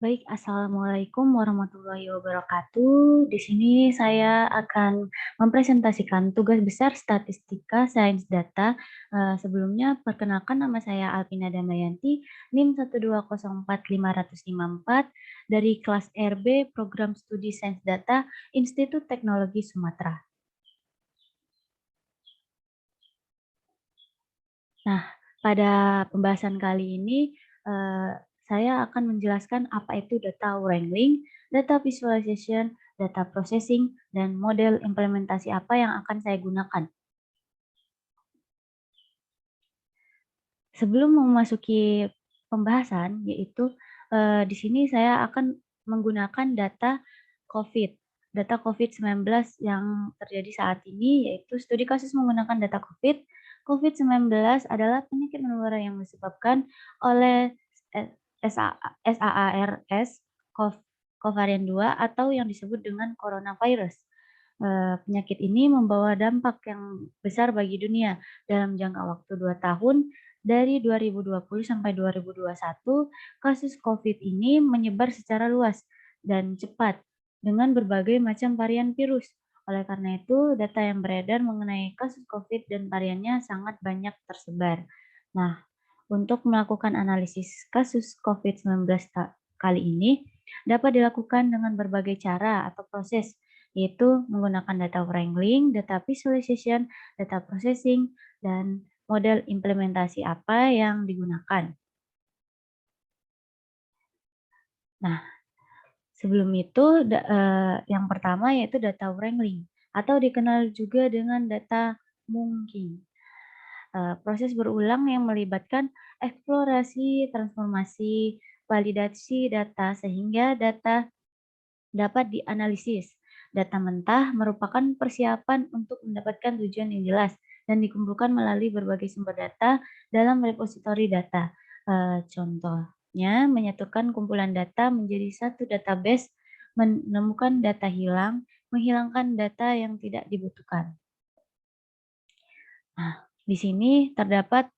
Baik, assalamualaikum warahmatullahi wabarakatuh. Di sini saya akan mempresentasikan tugas besar statistika sains data. Sebelumnya, perkenalkan nama saya Alpina Damayanti, NIM 1204554 dari kelas RB Program Studi Sains Data Institut Teknologi Sumatera. Nah, pada pembahasan kali ini saya akan menjelaskan apa itu data wrangling, data visualization, data processing, dan model implementasi apa yang akan saya gunakan. Sebelum memasuki pembahasan, yaitu di sini saya akan menggunakan data COVID. Data COVID-19 yang terjadi saat ini, yaitu studi kasus menggunakan data COVID. COVID-19 adalah penyakit menular yang disebabkan oleh SARS, covarian 2, atau yang disebut dengan coronavirus. Penyakit ini membawa dampak yang besar bagi dunia dalam jangka waktu 2 tahun. Dari 2020 sampai 2021, kasus COVID ini menyebar secara luas dan cepat dengan berbagai macam varian virus. Oleh karena itu, data yang beredar mengenai kasus COVID dan variannya sangat banyak tersebar. Nah, untuk melakukan analisis kasus COVID-19 kali ini dapat dilakukan dengan berbagai cara atau proses, yaitu menggunakan data wrangling, data visualization, data processing, dan model implementasi apa yang digunakan. Nah, sebelum itu yang pertama yaitu data wrangling atau dikenal juga dengan data munking. Proses berulang yang melibatkan eksplorasi, transformasi, validasi data sehingga data dapat dianalisis. Data mentah merupakan persiapan untuk mendapatkan tujuan yang jelas dan dikumpulkan melalui berbagai sumber data dalam repositori data. Contohnya, menyatukan kumpulan data menjadi satu database, menemukan data hilang, menghilangkan data yang tidak dibutuhkan. Nah, di sini terdapat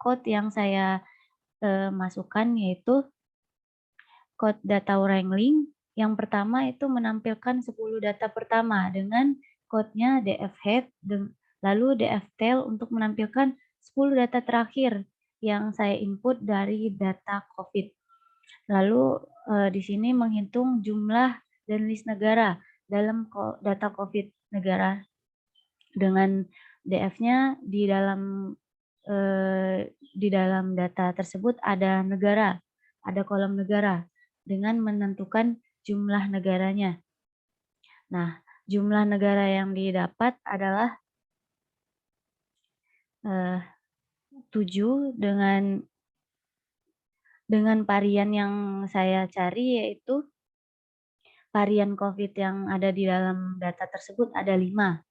code yang saya masukkan, yaitu code data wrangling. Yang pertama itu menampilkan 10 data pertama dengan kodenya dfhead, lalu dftail untuk menampilkan 10 data terakhir yang saya input dari data COVID. Lalu di sini menghitung jumlah dan list negara dalam data COVID negara dengan df-nya di dalam data tersebut ada negara, ada kolom negara dengan menentukan jumlah negaranya. Nah, jumlah negara yang didapat adalah 7 dengan varian yang saya cari, yaitu varian COVID yang ada di dalam data tersebut ada 5.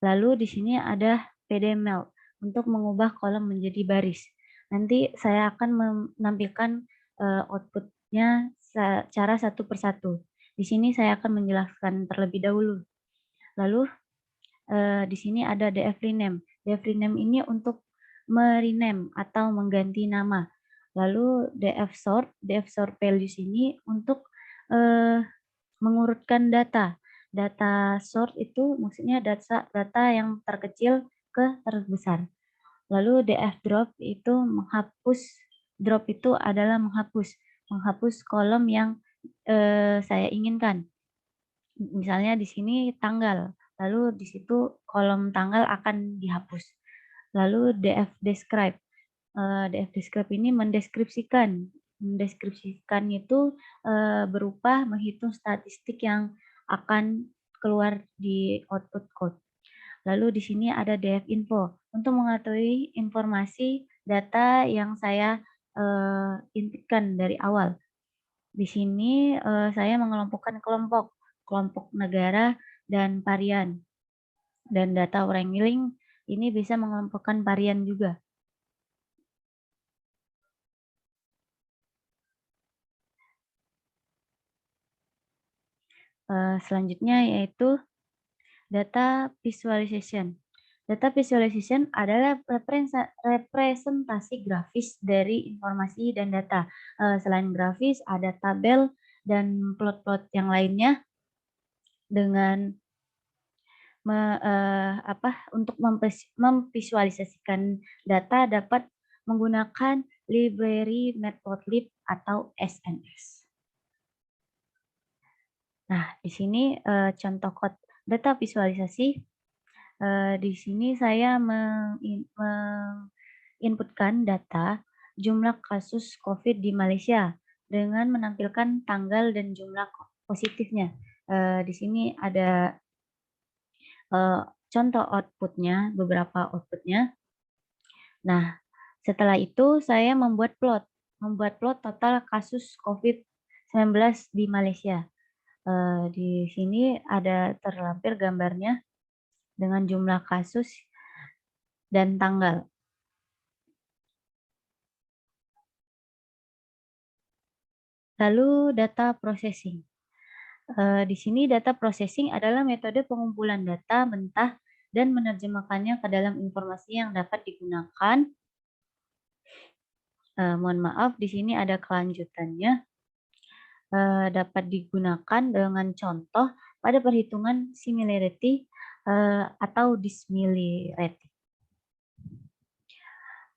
Lalu di sini ada PDML untuk mengubah kolom menjadi baris. Nanti saya akan menampilkan outputnya secara satu persatu. Di sini saya akan menjelaskan terlebih dahulu. Lalu di sini ada df rename. Df rename ini untuk merename atau mengganti nama. Lalu df sort values ini untuk mengurutkan data. Data sort itu maksudnya data yang terkecil ke terbesar. Lalu df drop itu menghapus, drop itu adalah menghapus kolom yang saya inginkan. Misalnya di sini tanggal, lalu di situ kolom tanggal akan dihapus. Lalu df describe. df describe ini mendeskripsikan itu berupa menghitung statistik yang akan keluar di output code. Lalu di sini ada df info untuk mengetahui informasi data yang saya inputkan dari awal. Di sini saya mengelompokkan kelompok negara dan varian. Dan data wrangling ini bisa mengelompokkan varian juga. Selanjutnya yaitu data visualization. Data visualization adalah representasi grafis dari informasi dan data. Selain grafis, ada tabel dan plot-plot yang lainnya dengan untuk memvisualisasikan data dapat menggunakan library Matplotlib atau SNS. Nah, di sini contoh kode data visualisasi. Di sini saya menginputkan data jumlah kasus COVID di Malaysia dengan menampilkan tanggal dan jumlah positifnya. Di sini ada contoh outputnya, beberapa outputnya. Nah, setelah itu saya membuat plot total kasus COVID-19 di Malaysia. Di sini ada terlampir gambarnya dengan jumlah kasus dan tanggal. Lalu data processing. Di sini data processing adalah metode pengumpulan data mentah dan menerjemahkannya ke dalam informasi yang dapat digunakan. Mohon maaf, di sini ada kelanjutannya. Dapat digunakan dengan contoh pada perhitungan similarity atau disimilarity.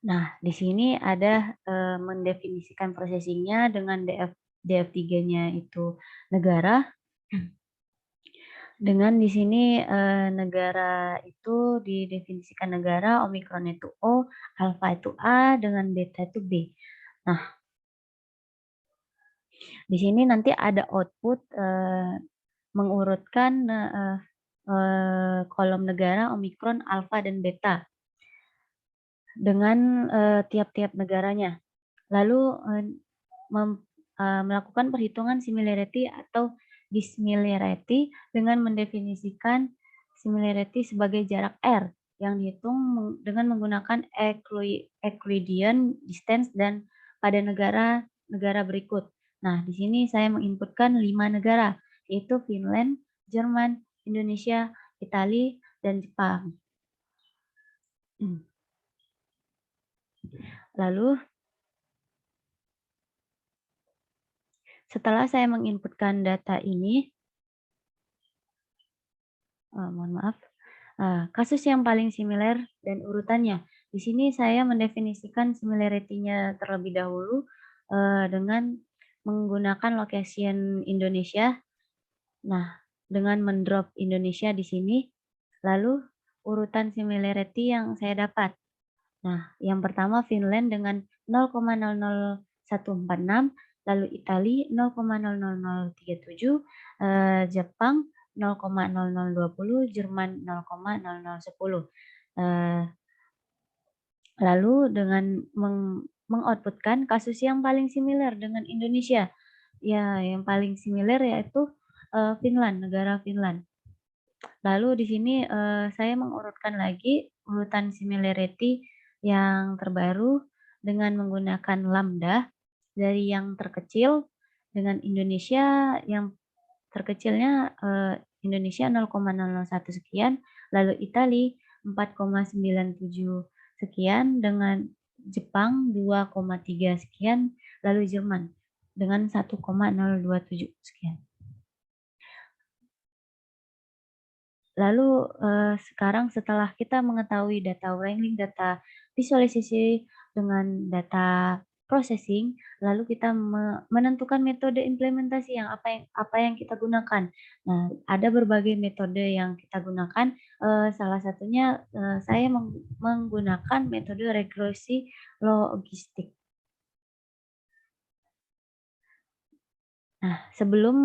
Nah, di sini ada mendefinisikan processingnya dengan DF3-nya itu negara. Dengan di sini negara itu didefinisikan negara, Omikron itu O, Alpha itu A, dengan Beta itu B. Nah, di sini nanti ada output mengurutkan kolom negara, Omikron, Alpha, dan Beta dengan tiap-tiap negaranya. Lalu melakukan perhitungan similarity atau disimilarity dengan mendefinisikan similarity sebagai jarak R yang dihitung dengan menggunakan Euclidean distance dan pada negara berikut. Nah, di sini saya menginputkan 5 negara, yaitu Finland, Jerman, Indonesia, Italia, dan Jepang. Lalu, setelah saya menginputkan data ini, mohon maaf, kasus yang paling similar dan urutannya. Di sini saya mendefinisikan similarity-nya terlebih dahulu dengan menggunakan location Indonesia. Nah, dengan mendrop Indonesia di sini, lalu urutan similarity yang saya dapat. Nah, yang pertama Finland dengan 0,00146, lalu Italia 0,00037, Jepang 0,0020, Jerman 0,0010. Lalu dengan mengoutputkan kasus yang paling similar dengan Indonesia. Ya, yang paling similar yaitu Finland, negara Finland. Lalu di sini saya mengurutkan lagi urutan similarity yang terbaru dengan menggunakan lambda dari yang terkecil dengan Indonesia yang terkecilnya Indonesia 0,001 sekian, lalu Italia 4,97 sekian, dengan Jepang 2,3 sekian, lalu Jerman dengan 1,027 sekian. Lalu sekarang setelah kita mengetahui data wrangling, data visualisasi dengan data processing, lalu kita menentukan metode implementasi yang apa yang kita gunakan. Nah, ada berbagai metode yang kita gunakan. Salah satunya saya menggunakan metode regresi logistik. Nah, sebelum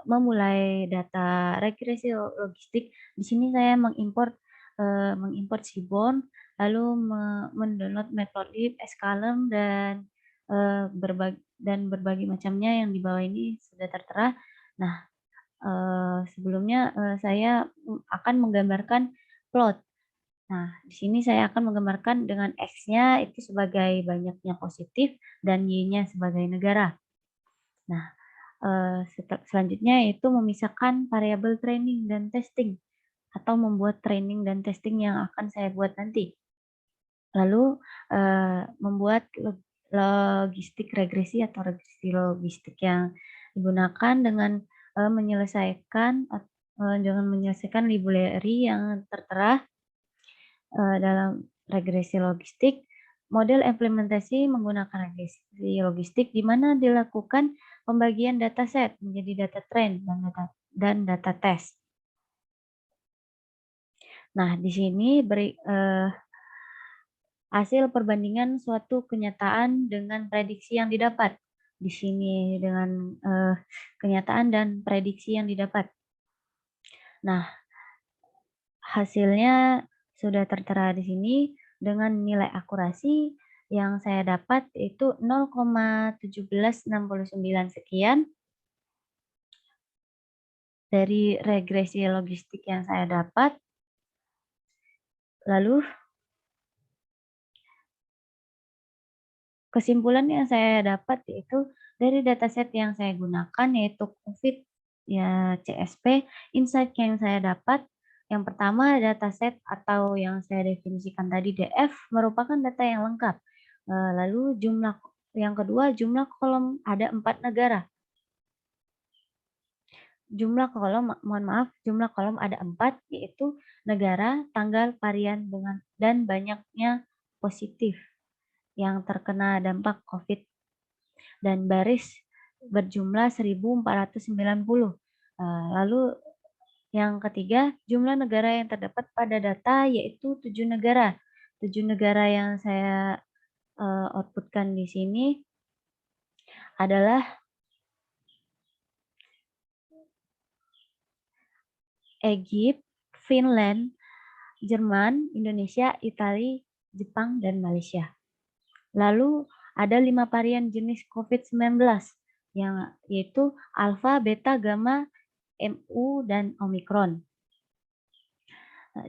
memulai data regresi logistik, di sini saya mengimport Seaborn, lalu mendownload Matplotlib, Escalum, dan berbagai macamnya yang di bawah ini sudah tertera. Nah, sebelumnya saya akan menggambarkan plot. Nah, di sini saya akan menggambarkan dengan X-nya itu sebagai banyaknya positif dan Y-nya sebagai negara. Nah, selanjutnya itu memisahkan variabel training dan testing. atau membuat training dan testing yang akan saya buat nanti. Lalu, membuat logistik regresi atau regresi logistik yang digunakan dengan, dengan menyelesaikan library yang tertera, dalam regresi logistik. Model implementasi menggunakan regresi logistik di mana dilakukan pembagian dataset menjadi data trend dan data test. Nah, di sini hasil perbandingan suatu kenyataan dengan prediksi yang didapat. Di sini dengan kenyataan dan prediksi yang didapat. Nah, hasilnya sudah tertera di sini dengan nilai akurasi yang saya dapat itu 0,1769 sekian dari regresi logistik yang saya dapat. Lalu kesimpulan yang saya dapat yaitu dari dataset yang saya gunakan yaitu COVID ya CSP, insight yang saya dapat yang pertama dataset atau yang saya definisikan tadi DF merupakan data yang lengkap. Lalu yang kedua jumlah kolom ada 4 negara. Jumlah kolom ada 4 yaitu negara, tanggal, varian dan banyaknya positif yang terkena dampak COVID dan baris berjumlah 1.490. Lalu yang ketiga, jumlah negara yang terdapat pada data yaitu 7 negara. 7 negara yang saya outputkan di sini adalah Egypt, Finland, Jerman, Indonesia, Italia, Jepang, dan Malaysia. Lalu ada 5 varian jenis COVID-19 yang yaitu Alpha, Beta, Gamma, Mu, dan Omicron.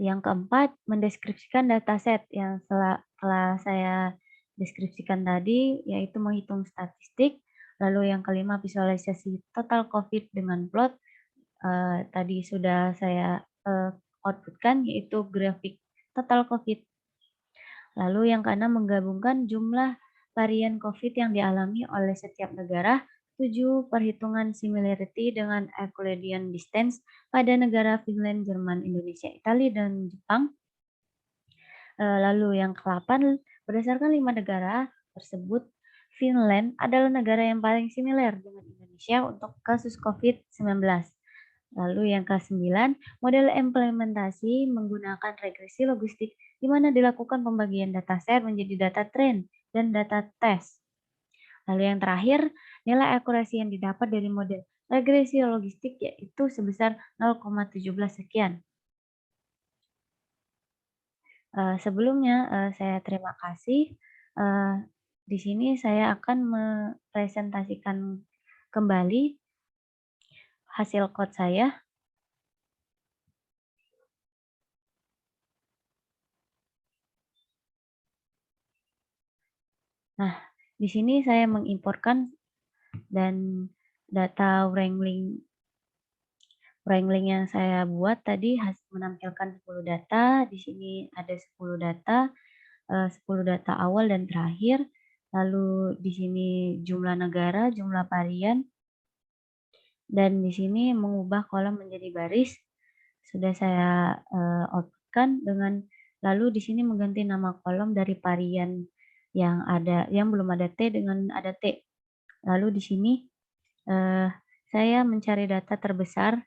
Yang keempat, mendeskripsikan dataset yang telah saya deskripsikan tadi, yaitu menghitung statistik. Lalu yang kelima, visualisasi total COVID dengan plot. Tadi sudah saya outputkan, yaitu grafik total COVID. Lalu yang keenam, menggabungkan jumlah varian COVID yang dialami oleh setiap negara. 7. Perhitungan similarity dengan Euclidean distance pada negara Finland, Jerman, Indonesia, Italia, dan Jepang. Lalu yang ke-8, berdasarkan 5 negara tersebut, Finland adalah negara yang paling similar dengan Indonesia untuk kasus COVID-19. Lalu yang ke-9, model implementasi menggunakan regresi logistik di mana dilakukan pembagian dataset menjadi data trend dan data test. Lalu yang terakhir, nilai akurasi yang didapat dari model regresi logistik yaitu sebesar 0,17 sekian. Sebelumnya saya terima kasih. Di sini saya akan mempresentasikan kembali hasil code saya. Nah, di sini saya mengimportkan dan data wrangling yang saya buat tadi menampilkan 10 data. Di sini ada 10 data, 10 data awal dan terakhir. Lalu di sini jumlah negara, jumlah varian, dan di sini mengubah kolom menjadi baris. Sudah saya outputkan dengan lalu di sini mengganti nama kolom dari varian yang belum ada T dengan ada T. Lalu di sini saya mencari data terbesar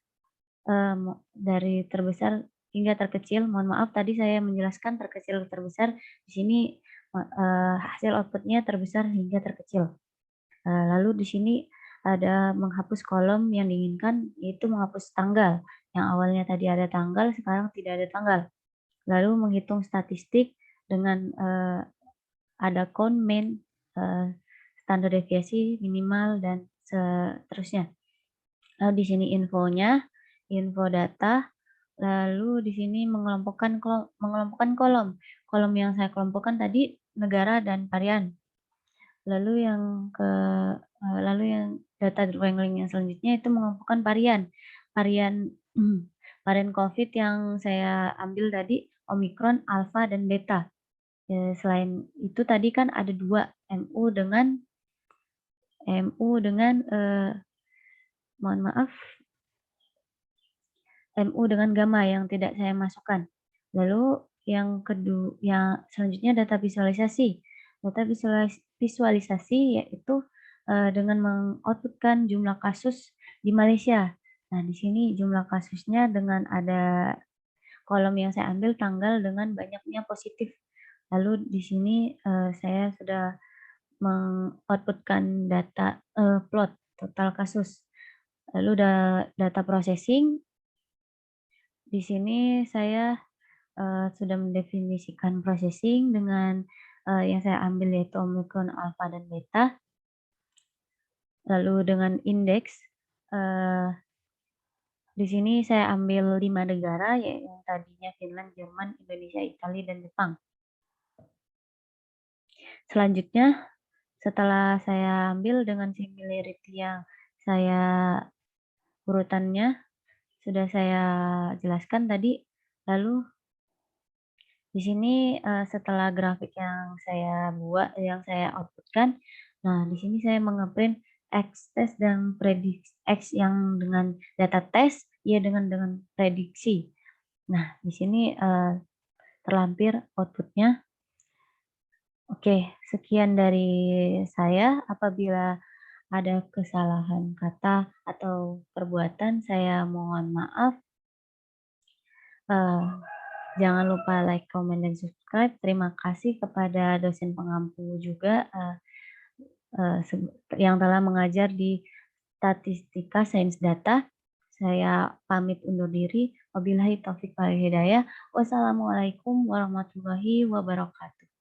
dari terbesar hingga terkecil. Mohon maaf tadi saya menjelaskan terkecil terbesar. Di sini hasil outputnya terbesar hingga terkecil. Lalu di sini ada menghapus kolom yang diinginkan, yaitu menghapus tanggal. Yang awalnya tadi ada tanggal, sekarang tidak ada tanggal. Lalu menghitung statistik dengan ada count, mean, standar deviasi, minimal, dan seterusnya. Lalu di sini infonya, info data. Lalu di sini mengelompokkan kolom. Kolom yang saya kelompokkan tadi negara dan varian. Lalu yang data wrangling yang selanjutnya itu mengelompokkan varian. varian COVID yang saya ambil tadi Omikron, Alpha, dan Beta. Selain itu tadi kan ada 2, mohon maaf, MU dengan Gamma yang tidak saya masukkan. Lalu yang selanjutnya data visualisasi. Data visualisasi yaitu dengan mengoutputkan jumlah kasus di Malaysia. Nah, di sini jumlah kasusnya dengan ada kolom yang saya ambil tanggal dengan banyaknya positif. Lalu di sini saya sudah mengoutputkan data plot total kasus. Lalu data processing, di sini saya sudah mendefinisikan processing dengan yang saya ambil yaitu Omicron, Alpha, dan Beta. Lalu dengan indeks, di sini saya ambil 5 negara, yaitu yang tadinya Finland, Jerman, Indonesia, Italia, dan Jepang. Selanjutnya, setelah saya ambil dengan similarity yang saya urutannya sudah saya jelaskan tadi, lalu di sini setelah grafik yang saya buat, yang saya outputkan, nah di sini saya mengeprint X test dan prediksi X yang dengan data tes, Y dengan prediksi. Nah di sini terlampir outputnya. Oke, sekian dari saya. Apabila ada kesalahan kata atau perbuatan, saya mohon maaf. Jangan lupa like, comment, dan subscribe. Terima kasih kepada dosen pengampu juga yang telah mengajar di Statistika Sains Data. Saya pamit undur diri. Wabillahi taufiq wal hidayah. Wassalamualaikum warahmatullahi wabarakatuh.